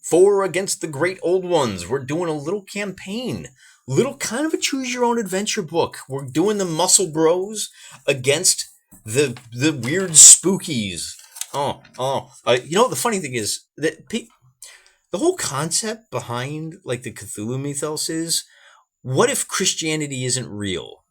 4 against the great old ones. We're doing a little campaign. Little kind of a choose your own adventure book. We're doing the muscle bros against the weird spookies. The funny thing is that the whole concept behind like the Cthulhu mythos is, what if Christianity isn't real?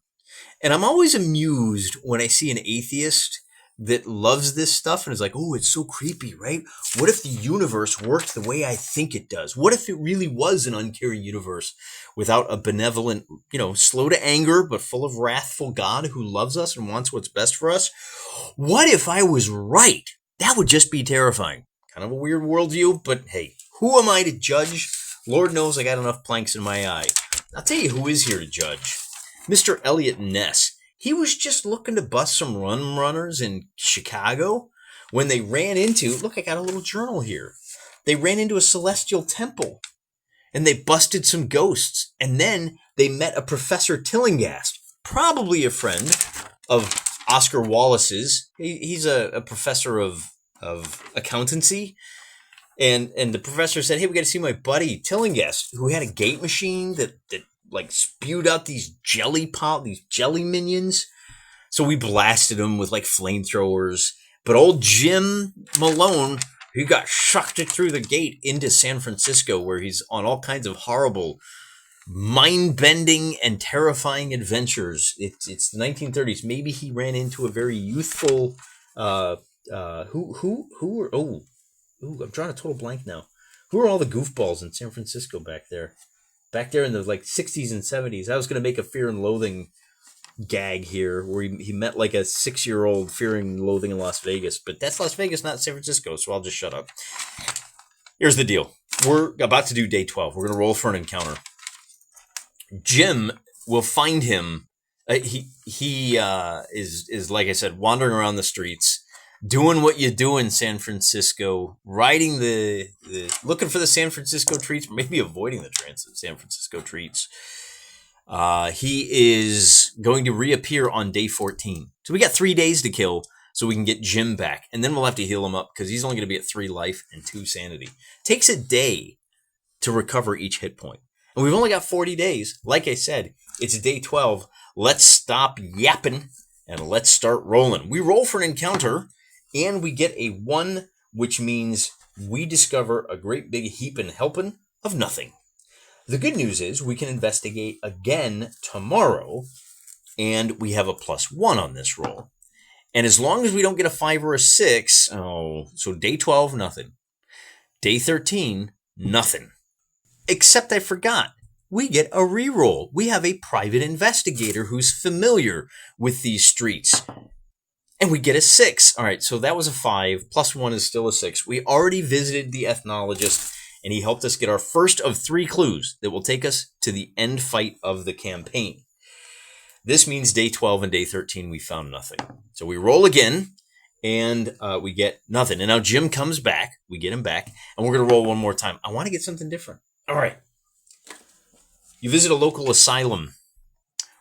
And I'm always amused when I see an atheist that loves this stuff and is like, oh, it's so creepy, right? What if the universe worked the way I think it does? What if it really was an uncaring universe without a benevolent, slow to anger, but full of wrathful God who loves us and wants what's best for us? What if I was right? That would just be terrifying. Kind of a weird worldview, but hey, who am I to judge? Lord knows I got enough planks in my eye. I'll tell you who is here to judge. Mr. Elliot Ness. He was just looking to bust some runners in Chicago when they ran into, look, I got a little journal here. They ran into a celestial temple and they busted some ghosts. And then they met a Professor Tillinghast, probably a friend of Oscar Wallace's. He's a professor of accountancy. And the professor said, hey, we got to see my buddy Tillinghast, who had a gate machine that like spewed out these jelly minions. So we blasted them with like flamethrowers. But old Jim Malone, he got shucked it through the gate into San Francisco, where he's on all kinds of horrible, mind-bending and terrifying adventures. It's the 1930s. Maybe he ran into a very youthful I'm drawing a total blank now. Who are all the goofballs in San Francisco back there? Back there in the like 60s and 70s. I was going to make a Fear and Loathing gag here where he met like a 6-year-old fearing and loathing in Las Vegas. But that's Las Vegas, not San Francisco, so I'll just shut up. Here's the deal. We're about to do day 12. We're going to roll for an encounter. Jim will find him. He is, like I said, wandering around the streets, doing what you do in San Francisco, riding looking for the San Francisco treats, maybe avoiding the San Francisco treats. He is going to reappear on day 14. So we got 3 days to kill so we can get Jim back. And then we'll have to heal him up because he's only going to be at 3 life and 2 sanity. Takes a day to recover each hit point. And we've only got 40 days. Like I said, it's day 12. Let's stop yapping and let's start rolling. We roll for an encounter. And we get a 1, which means we discover a great big heaping helping of nothing. The good news is we can investigate again tomorrow, and we have a +1 on this roll. And as long as we don't get a 5 or a 6, so day 12, nothing. Day 13, nothing. Except I forgot. We get a reroll. We have a private investigator who's familiar with these streets. And we get a 6. All right, so that was a 5. +1 is still a 6. We already visited the ethnologist, and he helped us get our first of 3 clues that will take us to the end fight of the campaign. This means day 12 and day 13, we found nothing. So we roll again, and we get nothing. And now Jim comes back. We get him back, and we're going to roll one more time. I want to get something different. All right. You visit a local asylum,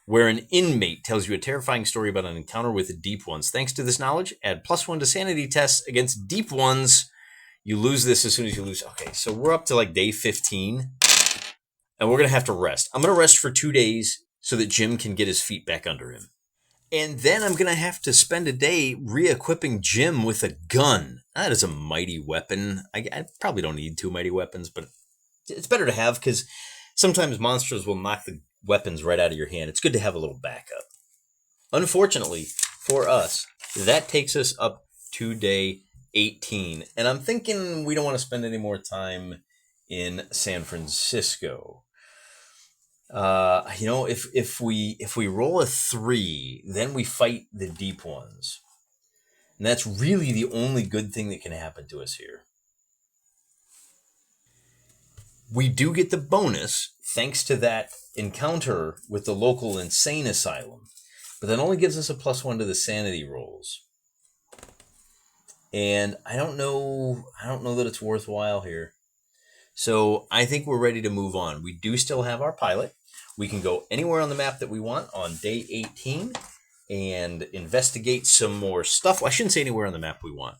where an inmate tells you a terrifying story about an encounter with the deep ones. Thanks to this knowledge, add +1 to sanity tests against deep ones. You lose this as soon as you lose. Okay, so we're up to like day 15, and we're going to have to rest. I'm going to rest for 2 days so that Jim can get his feet back under him. And then I'm going to have to spend a day re-equipping Jim with a gun. That is a mighty weapon. I probably don't need 2 mighty weapons, but it's better to have because sometimes monsters will knock the weapons right out of your hand. It's good to have a little backup. Unfortunately for us, that takes us up to day 18. And I'm thinking we don't want to spend any more time in San Francisco. If we roll a 3, then we fight the deep ones. And that's really the only good thing that can happen to us here. We do get the bonus thanks to that encounter with the local insane asylum, but that only gives us a +1 to the sanity rolls. And I don't know that it's worthwhile here. So I think we're ready to move on. We do still have our pilot. We can go anywhere on the map that we want on day 18 and investigate some more stuff. Well, I shouldn't say anywhere on the map we want.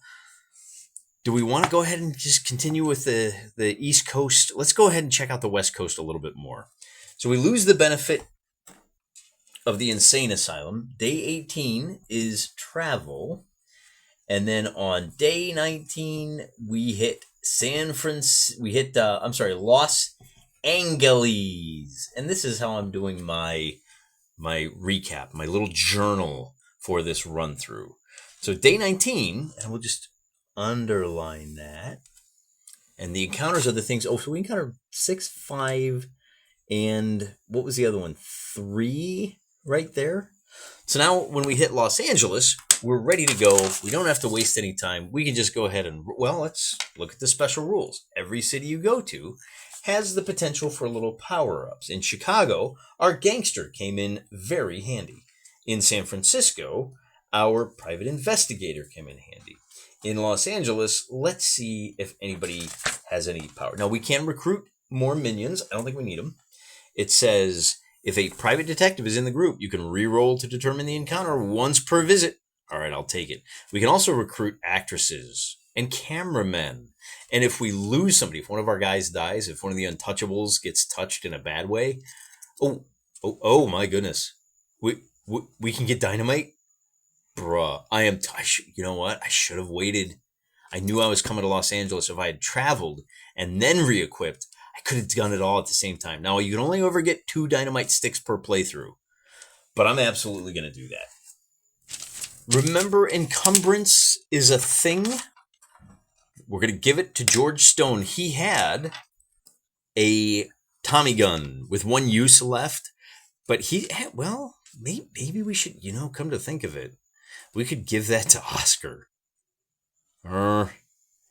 do we want to go ahead and just continue with the East Coast? Let's go ahead and check out the West Coast a little bit more. So we lose the benefit of the Insane Asylum. Day 18 is travel. And then on day 19, we hit Los Angeles. And this is how I'm doing my recap, my little journal for this run through. So day 19, and we'll just underline that. And the encounters are the things. Oh, so we encountered 6, 5, and what was the other one? 3 right there. So now when we hit Los Angeles, we're ready to go. We don't have to waste any time. We can just go ahead and, well, let's look at the special rules. Every city you go to has the potential for little power-ups. In Chicago, our gangster came in very handy. In San Francisco, our private investigator came in handy. In Los Angeles, let's see if anybody has any power. Now, we can recruit more minions. I don't think we need them. It says, if a private detective is in the group, you can re-roll to determine the encounter once per visit. All right, I'll take it. We can also recruit actresses and cameramen. And if we lose somebody, if one of our guys dies, if one of the Untouchables gets touched in a bad way, oh my goodness. We can get dynamite? Bruh, you know what? I should have waited. I knew I was coming to Los Angeles. If I had traveled and then re-equipped, I could have done it all at the same time. Now, you can only ever get 2 dynamite sticks per playthrough, but I'm absolutely going to do that. Remember, encumbrance is a thing. We're going to give it to George Stone. He had a Tommy gun with 1 use left, but maybe we should, come to think of it, we could give that to Oscar. Yeah,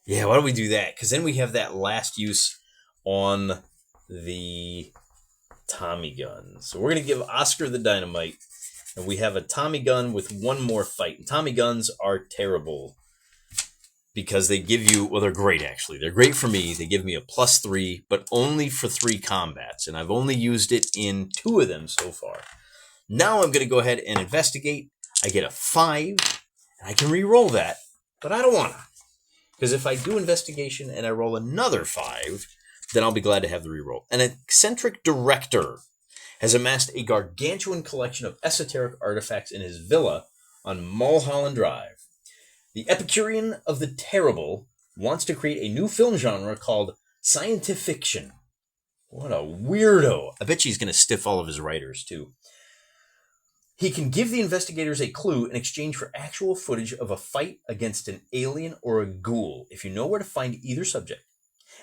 why don't we do that? Because then we have that last use on the Tommy gun. So we're going to give Oscar the dynamite, and we have a Tommy gun with 1 more fight. And Tommy guns are terrible because they give you, well, they're great actually. They're great for me. They give me a +3, but only for 3 combats, and I've only used it in 2 of them so far. Now I'm going to go ahead and investigate. I get a 5, and I can re-roll that, but I don't want to. Because if I do investigation and I roll another 5, then I'll be glad to have the reroll. An eccentric director has amassed a gargantuan collection of esoteric artifacts in his villa on Mulholland Drive. The Epicurean of the Terrible wants to create a new film genre called scientific fiction. What a weirdo. I bet he's going to stiff all of his writers, too. He can give the investigators a clue in exchange for actual footage of a fight against an alien or a ghoul. If you know where to find either subject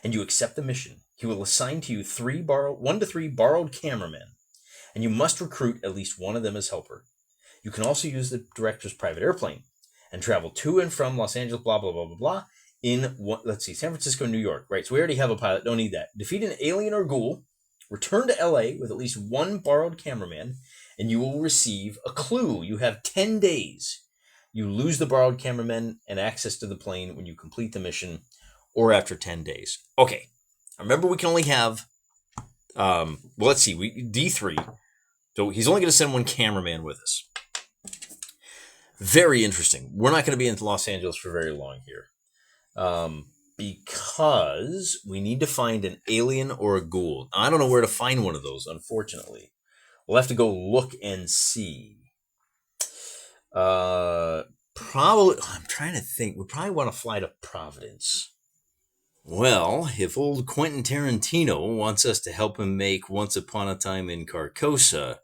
and you accept the mission, he will assign to you 1 to 3 borrowed cameramen, and you must recruit at least 1 of them as helper. You can also use the director's private airplane and travel to and from Los Angeles, blah, blah, blah, blah, blah, in, San Francisco, New York. Right, so we already have a pilot. Don't need that. Defeat an alien or ghoul, return to LA with at least 1 borrowed cameraman, and you will receive a clue. You have 10 days. You lose the borrowed cameraman and access to the plane when you complete the mission or after 10 days. Okay. Remember, we can only have, let's see, D3. So he's only going to send 1 cameraman with us. Very interesting. We're not going to be in Los Angeles for very long here. Because we need to find an alien or a ghoul. I don't know where to find one of those, unfortunately. We'll have to go look and see. Probably, I'm trying to think. We probably want to fly to Providence. Well, if old Quentin Tarantino wants us to help him make Once Upon a Time in Carcosa,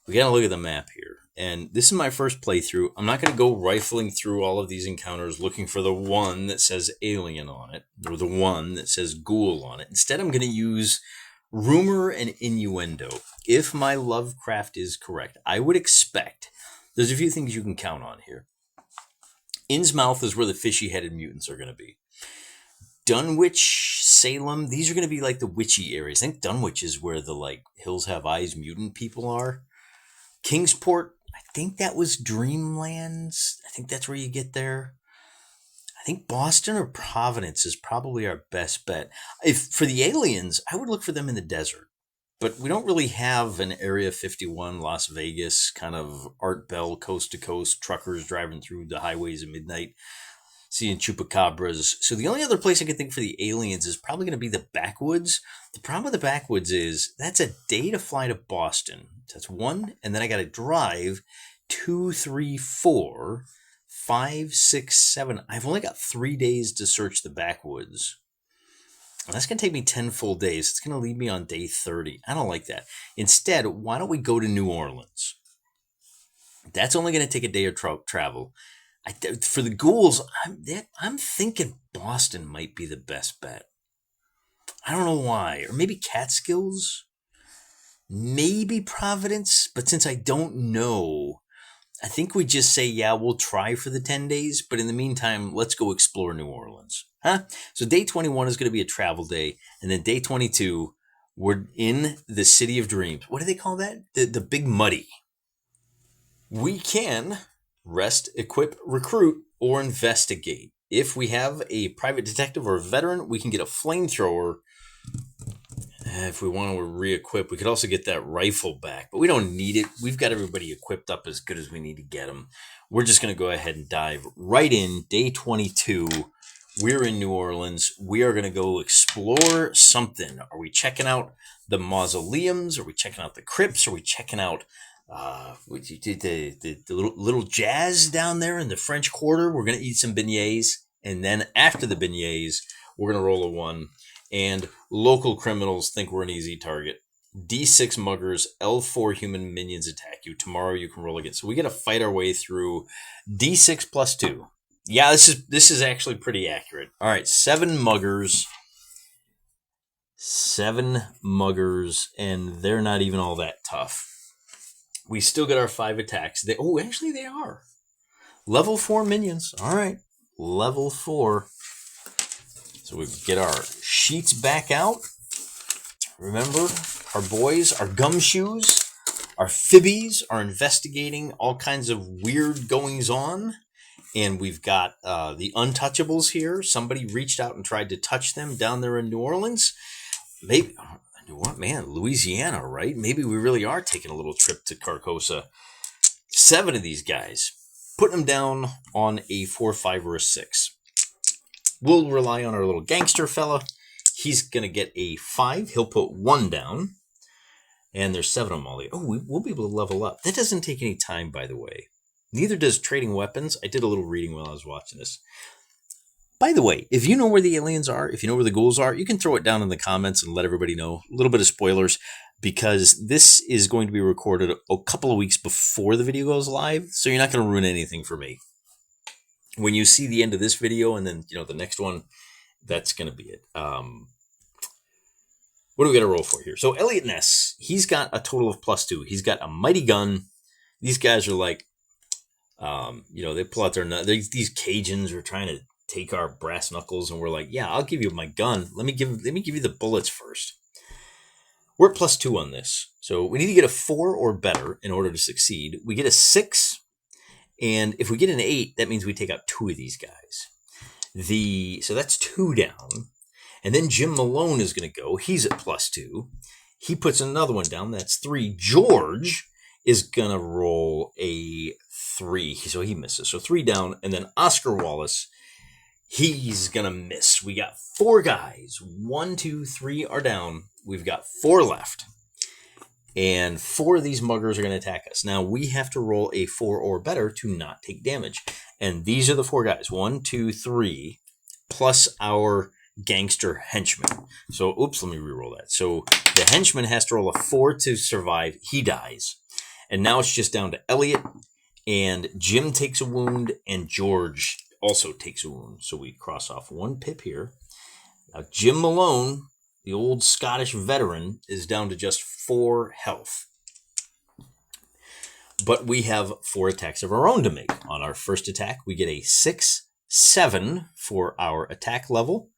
we got to look at the map here. And this is my first playthrough. I'm not going to go rifling through all of these encounters looking for the one that says alien on it, or the one that says ghoul on it. Instead, I'm going to use rumor and innuendo. If my Lovecraft is correct, I would expect there's a few things you can count on here. Innsmouth is where the fishy-headed mutants are going to be. Dunwich, Salem, these are going to be like the witchy areas. I think Dunwich is where the Hills Have Eyes mutant people are. Kingsport, I think that was Dreamlands. I think that's where you get there. I think Boston or Providence is probably our best bet. If for the aliens, I would look for them in the desert. But we don't really have an Area 51, Las Vegas, kind of Art Bell, coast to coast, truckers driving through the highways at midnight. seeing chupacabras. So the only other place I can think for the aliens is probably going to be the backwoods. The problem with the backwoods is that's a day to fly to Boston. That's one, and then I got to drive 2, 3, 4, 5, 6, 7. I've only got 3 days to search the backwoods. And that's going to take me 10 full days. It's going to leave me on day 30. I don't like that. Instead, why don't we go to New Orleans? That's only going to take a day of travel. For the ghouls, I'm thinking Boston might be the best bet. I don't know why. Or maybe Catskills? Maybe Providence? But since I don't know, I think we just say, yeah, we'll try for the 10 days. But in the meantime, let's go explore New Orleans. Huh? So day 21 is going to be a travel day. And then day 22, we're in the City of Dreams. What do they call that? The Big Muddy. We can rest, equip, recruit, or investigate. If we have a private detective or a veteran, we can get a flamethrower. If we want to re-equip, we could also get that rifle back, but we don't need it. We've got everybody equipped up as good as we need to get them. We're just going to go ahead and dive right in. Day 22, we're in New Orleans. We are going to go explore something. Are we checking out the mausoleums? Are we checking out the crypts? Are we checking out the little jazz down there in the French Quarter? We're going to eat some beignets, and then after the beignets, we're going to roll a 1. And local criminals think we're an easy target. D6 muggers, L4 human minions attack you. Tomorrow you can roll again. So we got to fight our way through D6 plus 2. Yeah, this is actually pretty accurate. All right, 7 muggers. 7 muggers, and they're not even all that tough. We still get our 5 attacks. Actually they are. Level 4 minions. All right, level 4. So we get our sheets back out. Remember, our boys, our gumshoes, our fibbies are investigating all kinds of weird goings on. And we've got the Untouchables here. Somebody reached out and tried to touch them down there in New Orleans. Maybe, Louisiana, right? Maybe we really are taking a little trip to Carcosa. 7 of these guys. Putting them down on a 4, 5, or a 6. We'll rely on our little gangster fella. He's going to get a 5. He'll put 1 down. And there's 7 of them all. We'll be able to level up. That doesn't take any time, by the way. Neither does trading weapons. I did a little reading while I was watching this. By the way, if you know where the aliens are, if you know where the ghouls are, you can throw it down in the comments and let everybody know. A little bit of spoilers, because this is going to be recorded a couple of weeks before the video goes live, so you're not going to ruin anything for me. When you see the end of this video and then, the next one, that's going to be it. What do we got to roll for here? So Elliot Ness, he's got a total of +2. He's got a mighty gun. These guys are like, they pull out their, these Cajuns are trying to take our brass knuckles, and we're like, yeah, I'll give you my gun. Let me give you the bullets first. We're at +2 on this. So we need to get a 4 or better in order to succeed. We get a 6. And if we get an 8, that means we take out 2 of these guys. So that's 2 down. And then Jim Malone is going to go. He's at +2. He puts another one down. That's 3. George is going to roll a 3. So he misses. So 3 down. And then Oscar Wallace, he's going to miss. We got 4 guys. 1, 2, 3 are down. We've got 4 left. And 4 of these muggers are going to attack us. Now, we have to roll a 4 or better to not take damage. And these are the 4 guys. 1, 2, 3, plus our gangster henchman. So, let me reroll that. So, the henchman has to roll a 4 to survive. He dies. And now it's just down to Elliot. And Jim takes a wound. And George also takes a wound. So, we cross off 1 pip here. Now, Jim Malone, the old Scottish veteran, is down to just 4 health. But we have 4 attacks of our own to make. On our first attack, we get a 6, 7 for our attack level.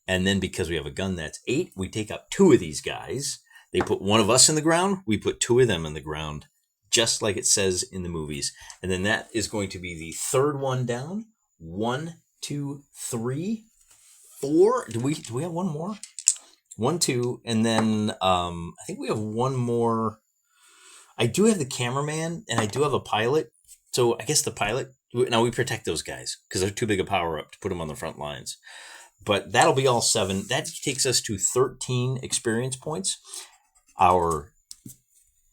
And then because we have a gun, that's 8. We take out 2 of these guys. They put 1 of us in the ground. We put 2 of them in the ground, just like it says in the movies. And then that is going to be the 3rd one down. 1, 2, 3, 4. Do we have 1 more? 1, 2, and then I think we have 1 more. I do have the cameraman, and I do have a pilot. So I guess the pilot, Now we protect those guys because they're too big a power up to put them on the front lines. But that'll be all 7. That takes us to 13 experience points. We're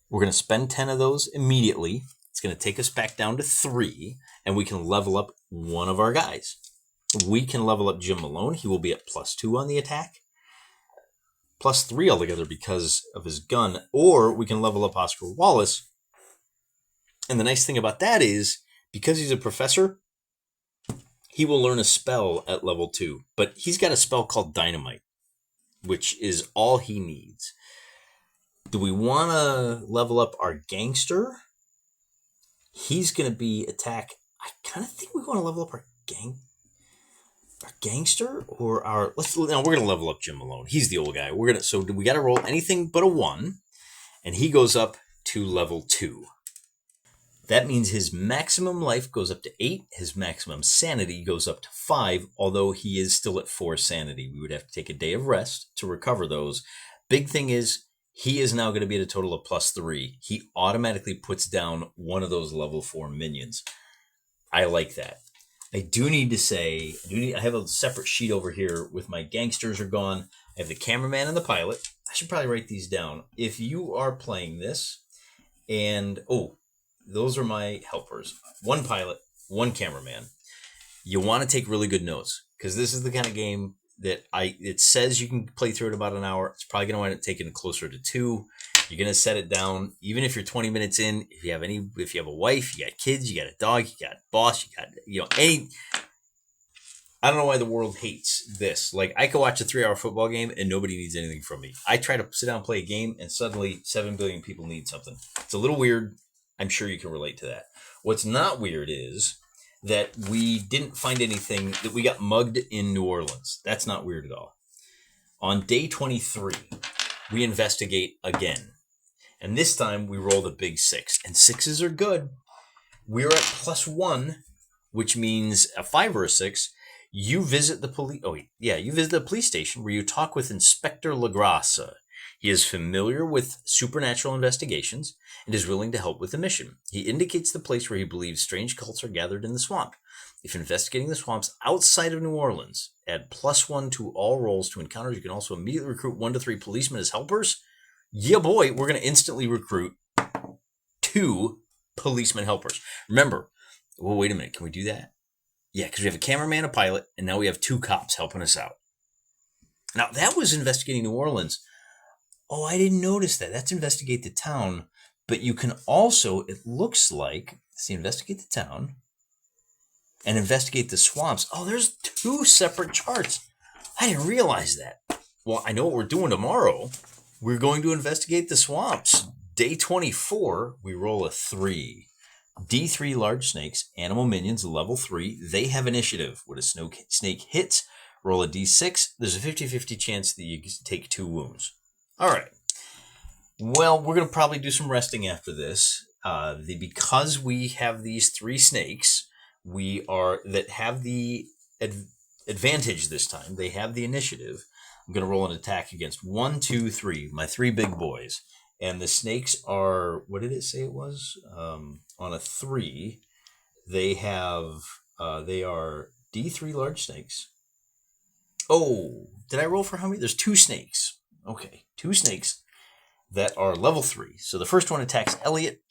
going to spend 10 of those immediately. It's going to take us back down to 3, and we can level up one of our guys. We can level up Jim Malone. He will be at +2 on the attack, +3 altogether because of his gun. Or we can level up Oscar Wallace. And the nice thing about that is, because he's a professor, he will learn a spell at level 2. But he's got a spell called Dynamite, which is all he needs. Do we want to level up our Gangster? He's going to be attack. I kind of think we want to level up our Gangster or our. We're going to level up Jim Malone. He's the old guy. So we got to roll anything but a 1, and he goes up to level 2. That means his maximum life goes up to 8. His maximum sanity goes up to 5, although he is still at 4 sanity. We would have to take a day of rest to recover those. Big thing is, he is now going to be at a total of +3. He automatically puts down one of those level 4 minions. I like that. I do need to say, I have a separate sheet over here with my gangsters are gone. I have the cameraman and the pilot. I should probably write these down. If you are playing this, and those are my helpers. 1 pilot, 1 cameraman. You want to take really good notes because this is the kind of game that it says you can play through it about an hour. It's probably going to wind up taking closer to 2. You're going to set it down. Even if you're 20 minutes in, if you have a wife, you got kids, you got a dog, you got a boss, you got, I don't know why the world hates this. Like, I could watch a 3-hour football game and nobody needs anything from me. I try to sit down and play a game and suddenly 7 billion people need something. It's a little weird. I'm sure you can relate to that. What's not weird is that we didn't find anything, that we got mugged in New Orleans. That's not weird at all. On day 23, we investigate again. And this time we roll the big 6. And 6s are good. We're at +1, which means a 5 or a 6. You visit the police. You visit the police station where you talk with Inspector Lagrasse. He is familiar with supernatural investigations and is willing to help with the mission. He indicates the place where he believes strange cults are gathered in the swamp. If investigating the swamps outside of New Orleans, add +1 to all rolls to encounters. You can also immediately recruit 1 to 3 policemen as helpers. Yeah, boy, we're going to instantly recruit 2 policeman helpers. Remember, wait a minute, can we do that? Yeah, because we have a cameraman, a pilot, and now we have 2 cops helping us out. Now, that was investigating New Orleans. Oh, I didn't notice that. That's investigate the town. But you can also, it looks like, investigate the town and investigate the swamps. Oh, there's 2 separate charts. I didn't realize that. Well, I know what we're doing tomorrow. We're going to investigate the swamps. Day 24, we roll a 3. D3 large snakes, animal minions, level 3. They have initiative. When a snake hits, roll a D6. There's a 50-50 chance that you take 2 wounds. All right. Well, we're going to probably do some resting after this. Because we have these 3 snakes, that have the advantage this time. They have the initiative. I'm going to roll an attack against 1, 2, 3, my 3 big boys. And the snakes are, what did it say it was? On a 3, they are D3 large snakes. Oh, did I roll for how many? There's 2 snakes. Okay, 2 snakes that are level 3. So the first one attacks Elliot,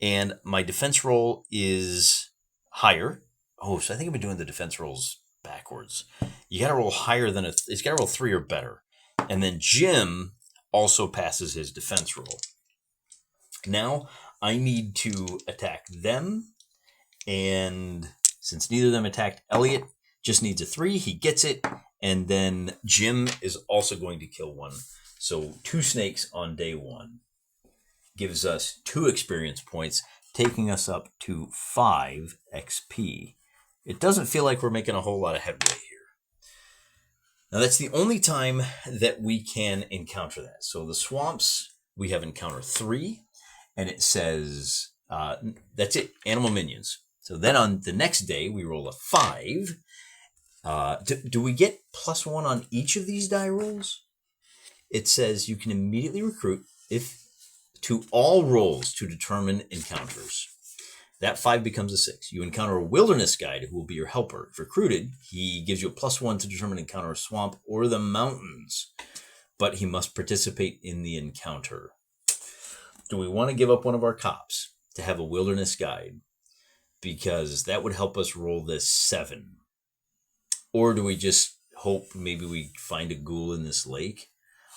and my defense roll is higher. Oh, so I think I've been doing the defense rolls backwards. You got to roll higher than it's got to roll 3 or better. And then Jim also passes his defense roll. Now I need to attack them, and since neither of them attacked Elliot, just needs a 3. He gets it, and then Jim is also going to kill 1. So 2 snakes on day 1 gives us 2 experience points, taking us up to 5 XP. It doesn't feel like we're making a whole lot of headway here. Now that's the only time that we can encounter that. So the swamps, we have encounter 3, and it says, that's it, animal minions. So then on the next day, we roll a 5. Do we get +1 on each of these die rolls? It says you can immediately recruit to all rolls to determine encounters. That 5 becomes a 6. You encounter a wilderness guide who will be your helper. If recruited, he gives you a +1 to determine encounter a swamp or the mountains, but he must participate in the encounter. Do we want to give up one of our cops to have a wilderness guide? Because that would help us roll this 7. Or do we just hope maybe we find a ghoul in this lake?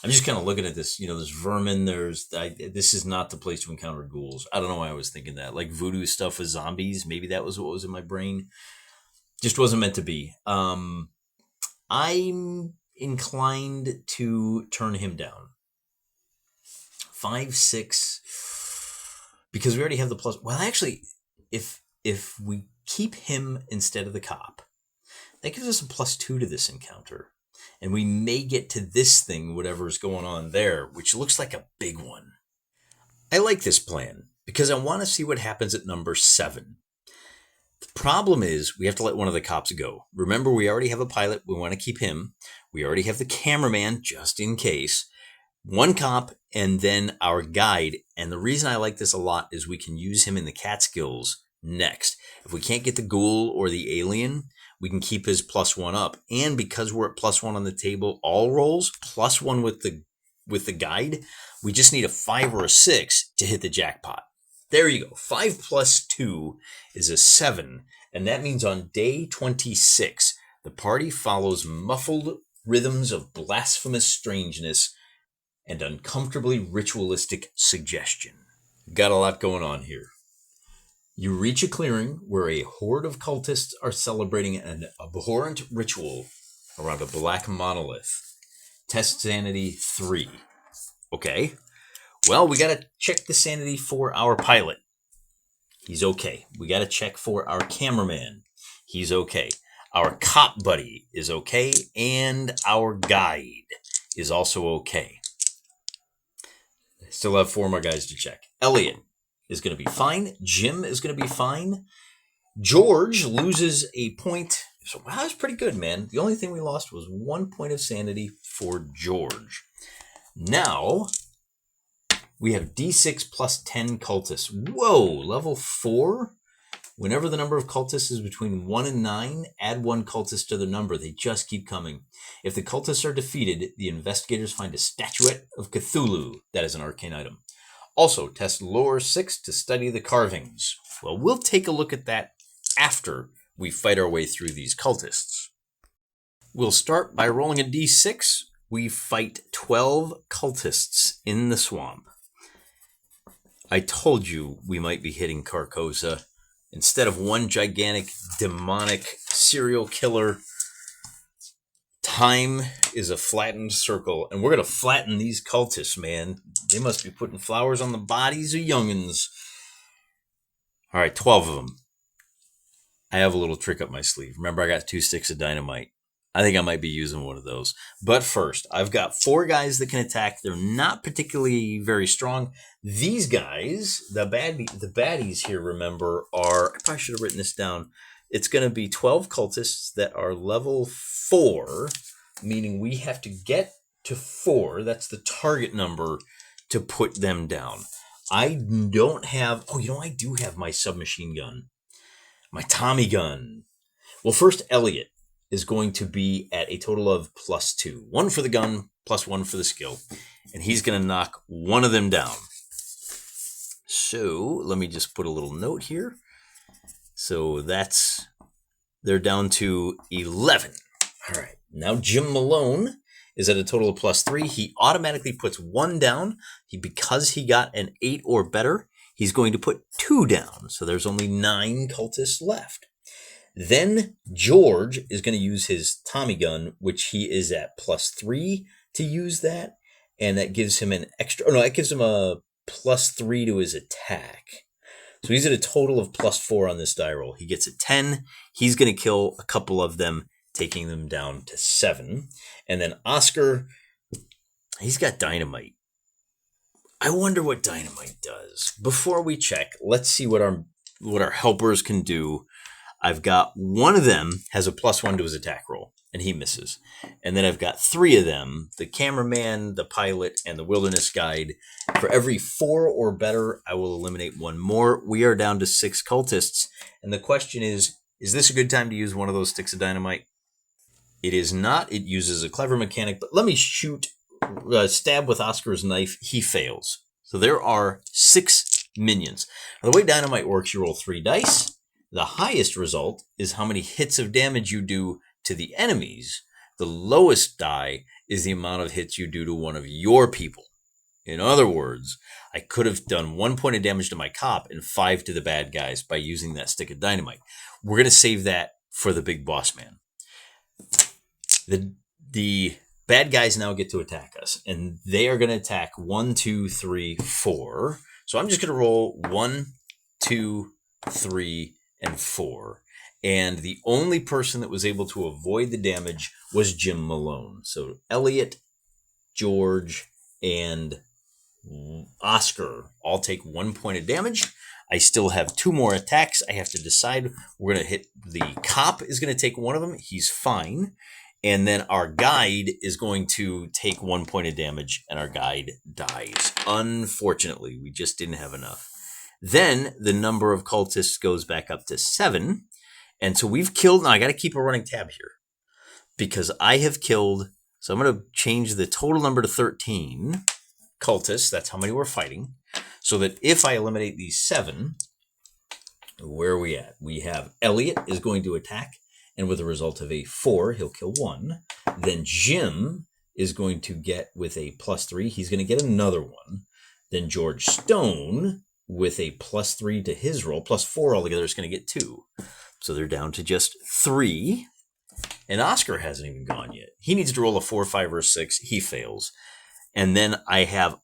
I'm just kind of looking at this, there's vermin, this is not the place to encounter ghouls. I don't know why I was thinking that. Like voodoo stuff with zombies, maybe that was what was in my brain. Just wasn't meant to be. I'm inclined to turn him down. 5, 6, because we already have the plus. Well, actually, if we keep him instead of the cop, that gives us a +2 to this encounter. And we may get to this thing, whatever's going on there, which looks like a big one. I like this plan because I want to see what happens at number 7. The problem is we have to let one of the cops go. Remember, we already have a pilot. We want to keep him. We already have the cameraman just in case. One cop and then our guide. And the reason I like this a lot is we can use him in the Catskills next. If we can't get the ghoul or the alien, we can keep his +1 up. And because we're at +1 on the table, all rolls, +1 with the guide, we just need a 5 or a 6 to hit the jackpot. There you go. 5 + 2 is a 7. And that means on day 26, the party follows muffled rhythms of blasphemous strangeness and uncomfortably ritualistic suggestion. Got a lot going on here. You reach a clearing where a horde of cultists are celebrating an abhorrent ritual around a black monolith. Test sanity 3. Okay. Well, we got to check the sanity for our pilot. He's okay. We got to check for our cameraman. He's okay. Our cop buddy is okay. And our guide is also okay. Still have 4 more guys to check. Elliot is going to be fine. Jim is going to be fine. George loses a point. So, wow, that's pretty good, man. The only thing we lost was 1 point of sanity for George. Now, we have D6 plus 10 cultists. Whoa, level 4? Whenever the number of cultists is between 1 and 9, add 1 cultist to the number. They just keep coming. If the cultists are defeated, the investigators find a statuette of Cthulhu. That is an arcane item. Also, test lore 6 to study the carvings. Well, we'll take a look at that after we fight our way through these cultists. We'll start by rolling a d6. We fight 12 cultists in the swamp. I told you we might be hitting Carcosa. Instead of one gigantic, demonic serial killer, time is a flattened circle. And we're going to flatten these cultists, man. They must be putting flowers on the bodies of young'uns. All right, 12 of them. I have a little trick up my sleeve. Remember, I got 2 sticks of dynamite. I think I might be using one of those. But first, I've got 4 guys that can attack. They're not particularly very strong. These guys, the baddies here, remember, are... I probably should have written this down. It's going to be 12 cultists that are level 4, meaning we have to get to 4. That's the target number to put them down. I don't have... Oh, I do have my submachine gun. My Tommy gun. Well, first, Elliot is going to be at a total of +2. 1 for the gun, +1 for the skill. And he's going to knock one of them down. So let me just put a little note here. So they're down to 11. All right. Now Jim Malone is at a total of +3. He automatically puts 1 down. Because he got an 8 or better, he's going to put 2 down. So there's only 9 cultists left. Then George is going to use his Tommy gun, which he is at +3 to use that. And that gives him an extra... Oh, no, that gives him a +3 to his attack. So he's at a total of +4 on this die roll. He gets a 10. He's going to kill a couple of them, taking them down to 7. And then Oscar, he's got dynamite. I wonder what dynamite does. Before we check, let's see what our helpers can do. I've got one of them has a +1 to his attack roll, and he misses. And then I've got 3 of them, the cameraman, the pilot, and the wilderness guide. For every 4 or better, I will eliminate 1 more. We are down to 6 cultists. And the question is this a good time to use one of those sticks of dynamite? It is not. It uses a clever mechanic, but let me stab with Oscar's knife. He fails. So there are 6 minions. Now, the way dynamite works, you roll 3 dice. The highest result is how many hits of damage you do to the enemies. The lowest die is the amount of hits you do to one of your people. In other words, I could have done 1 point of damage to my cop and 5 to the bad guys by using that stick of dynamite. We're going to save that for the big boss man. The bad guys now get to attack us, and they are going to attack 1, 2, 3, 4. So I'm just going to roll 1, 2, 3, and 4. And the only person that was able to avoid the damage was Jim Malone. So Elliot, George, and Oscar all take 1 point of damage. I still have 2 more attacks. I have to decide. We're going to hit the cop is going to take 1 of them. He's fine. And then our guide is going to take 1 point of damage, and our guide dies. Unfortunately, we just didn't have enough. Then the number of cultists goes back up to 7. And so we've killed, now I got to keep a running tab here because I have killed, so I'm going to change the total number to 13 cultists. That's how many we're fighting. So that if I eliminate these 7, where are we at? We have Elliot is going to attack, and with a result of a 4, he'll kill 1. Then Jim is going to get with a +3. He's going to get another 1. Then George Stone with a +3 to his roll, +4 altogether is going to get 2. So they're down to just 3. And Oscar hasn't even gone yet. He needs to roll a 4, 5, or 6. He fails. And then I have,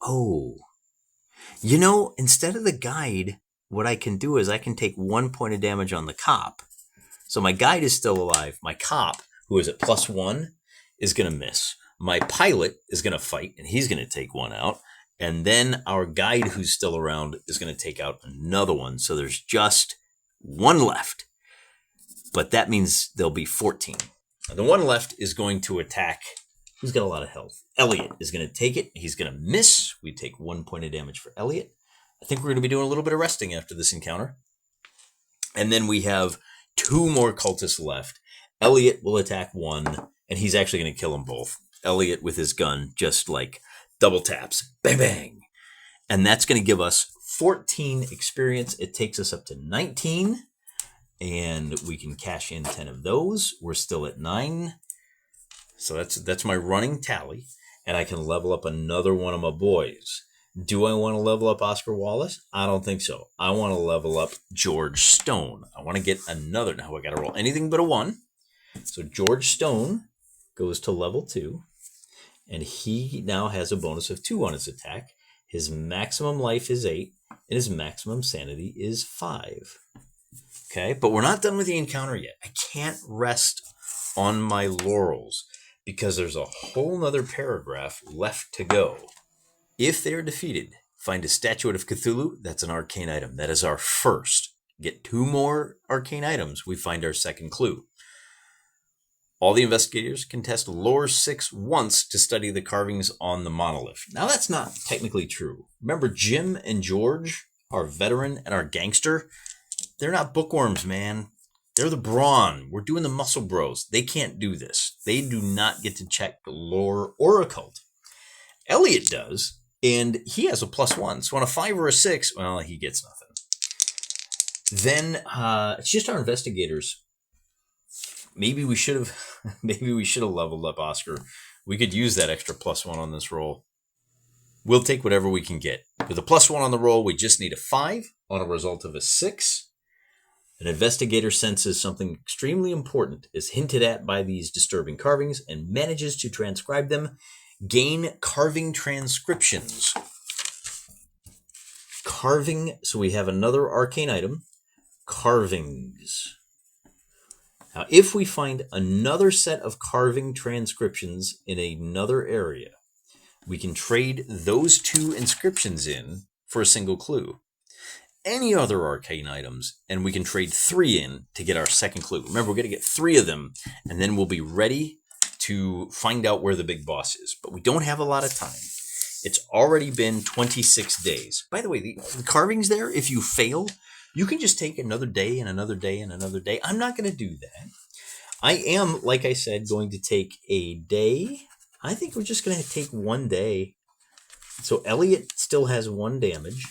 instead of the guide, what I can do is I can take 1 point of damage on the cop. So my guide is still alive. My cop, who is at +1, is going to miss. My pilot is going to fight, and he's going to take 1 out. And then our guide, who's still around, is going to take out another 1. So there's just 1 left. But that means there'll be 14. Now, the 1 left is going to attack. Who's got a lot of health? Elliot is going to take it. He's going to miss. We take 1 point of damage for Elliot. I think we're going to be doing a little bit of resting after this encounter. And then we have 2 more cultists left. Elliot will attack 1, and he's actually going to kill them both. Elliot with his gun just like double taps. Bang, bang. And that's going to give us 14 experience. It takes us up to 19. And we can cash in 10 of those. We're still at 9. So that's my running tally. And I can level up another one of my boys. Do I want to level up Oscar Wallace? I don't think so. I want to level up George Stone. I want to get another. Now I got to roll anything but a 1. So George Stone goes to level 2. And he now has a bonus of 2 on his attack. His maximum life is 8. And his maximum sanity is 5. Okay, but we're not done with the encounter yet. I can't rest on my laurels because there's a whole nother paragraph left to go. If they are defeated, find a statuette of Cthulhu. That's an arcane item. That is our first. Get 2 more arcane items. We find our second clue. All the investigators can test lore 6 once to study the carvings on the monolith. Now that's not technically true. Remember, Jim and George, our veteran and our gangster, they're not bookworms, man. They're the brawn. We're doing the muscle bros. They can't do this. They do not get to check lore or occult. Elliot does, and he has a +1. So on a 5 or a 6, well, he gets nothing. Then it's just our investigators. Maybe we should have leveled up Oscar. We could use that extra +1 on this roll. We'll take whatever we can get. With a +1 on the roll, we just need a 5 on a result of a 6. An investigator senses something extremely important is hinted at by these disturbing carvings and manages to transcribe them. Gain carving transcriptions. Carving, so we have another arcane item. Carvings. Now, if we find another set of carving transcriptions in another area, we can trade those 2 inscriptions in for a single clue. any other arcane items, and we can trade 3 in to get our second clue. Remember, we're going to get 3 of them, and then we'll be ready to find out where the big boss is. But we don't have a lot of time. It's already been 26 days. By the way, the carvings there, if you fail, you can just take another day and another day and another day. I'm not going to do that. I am, like I said, going to take a day. I think we're just going to take 1 day. So Elliot still has 1 damage.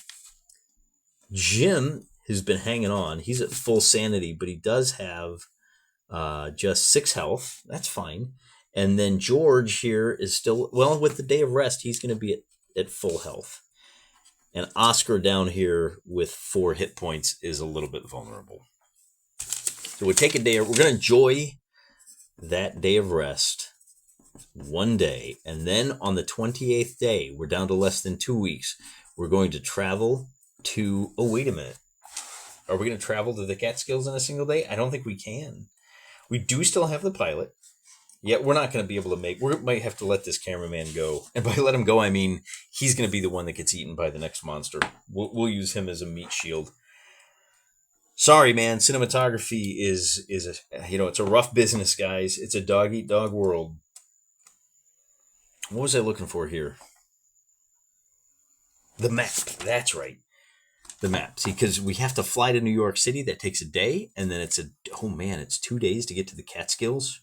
Jim has been hanging on. He's at full sanity, but he does have just 6 health. That's fine. And then George here is still, well, with the day of rest, he's going to be at full health. And Oscar down here with 4 hit points is a little bit vulnerable. So we take a day. We're going to enjoy that day of rest 1 day. And then on the 28th day, we're down to less than 2 weeks. We're going to travel to, oh, wait a minute. Are we going to travel to the Catskills in a single day? I don't think we can. We do still have the pilot. Yet we're not going to be able to we might have to let this cameraman go. And by let him go, I mean he's going to be the one that gets eaten by the next monster. We'll use him as a meat shield. Sorry, man. Cinematography is it's a rough business, guys. It's a dog-eat-dog world. What was I looking for here? The map. That's right. The map. See, because we have to fly to New York City. That takes a day. And then it's 2 days to get to the Catskills.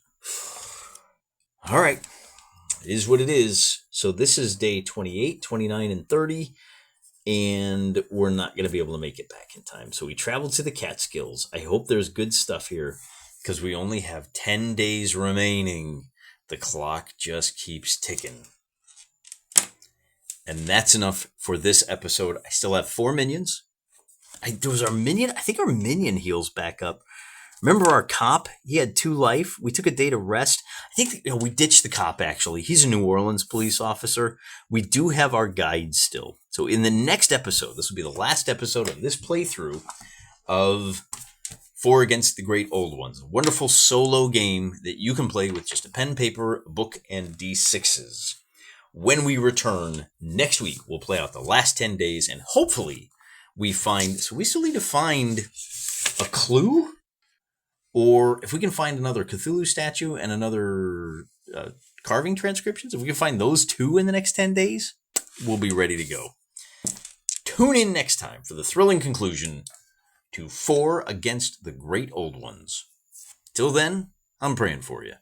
All right. It is what it is. So this is day 28, 29, and 30. And we're not going to be able to make it back in time. So we traveled to the Catskills. I hope there's good stuff here because we only have 10 days remaining. The clock just keeps ticking. And that's enough for this episode. I still have 4 minions. I think our minion heals back up. Remember our cop? He had 2 life. We took a day to rest. I think we ditched the cop, actually. He's a New Orleans police officer. We do have our guides still. So in the next episode, this will be the last episode of this playthrough of 4 Against the Great Old Ones. A wonderful solo game that you can play with just a pen, paper, a book, and D6s. When we return next week, we'll play out the last 10 days, and hopefully we still need to find a clue? Or if we can find another Cthulhu statue and another carving transcriptions, if we can find those 2 in the next 10 days, we'll be ready to go. Tune in next time for the thrilling conclusion to 4 Against the Great Old Ones. Till then, I'm praying for you.